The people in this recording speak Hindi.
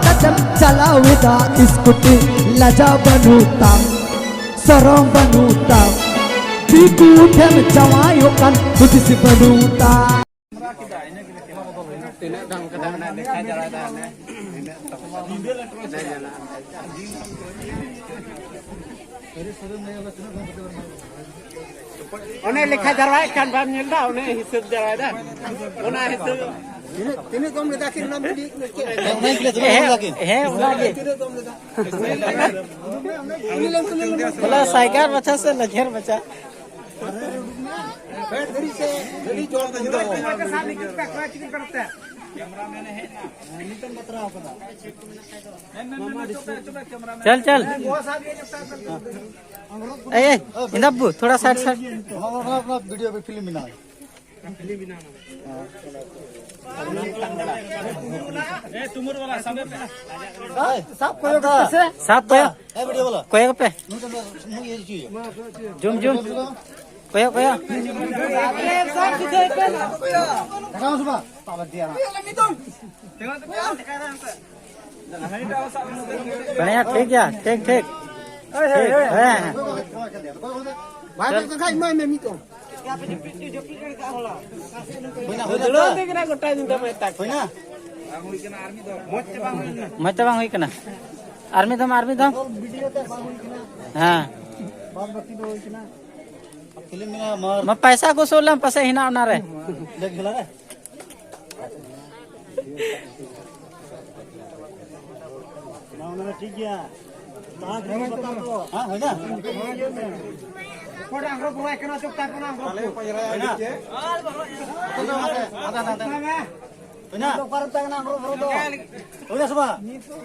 कदम चलावेदा स्कूटी लजा बनूता सरम बनूता पीकू उठे में जवायो kan बुद्धिस बनूता Onay lekha jarawai kan bam nyelda onay hisab jarawai da onay hisab tini tom leda kin nam di he ulage bola cycle बच्चा से लखेर बच्चा जल्दी जोड़ दे दो के साथ निकल पे खड़ा चिकन करते हैं कैमरामैन है ना निकल मत रहा होगा चल चल ए इंदब्बू थोड़ा साइड साइड अपना वीडियो पे फिल्म बना ए तुमुर वाला सामने पे साफ कोयो का साफ कोयो ए वीडियो वाला कोयो पे ये चीज जूम जूम कोयो कोयो साफ किथे पे कहां सुबह पावर दिया ना बढ़िया ठीक है ठीक ठीक भाई तो खाई मैं मी तो मत bang हुई कना आर्मी दम हां फिल्म में मार म पैसा को सोलम पसे हिना ना रे देख गला रे ना ना ठीक है ता घर बता दो हां है ना कोड़ा अंगरो बुआई कना चुपता कना अंगरो Punya. Untuk para tangan angro bro. Udah semua. Ni tu.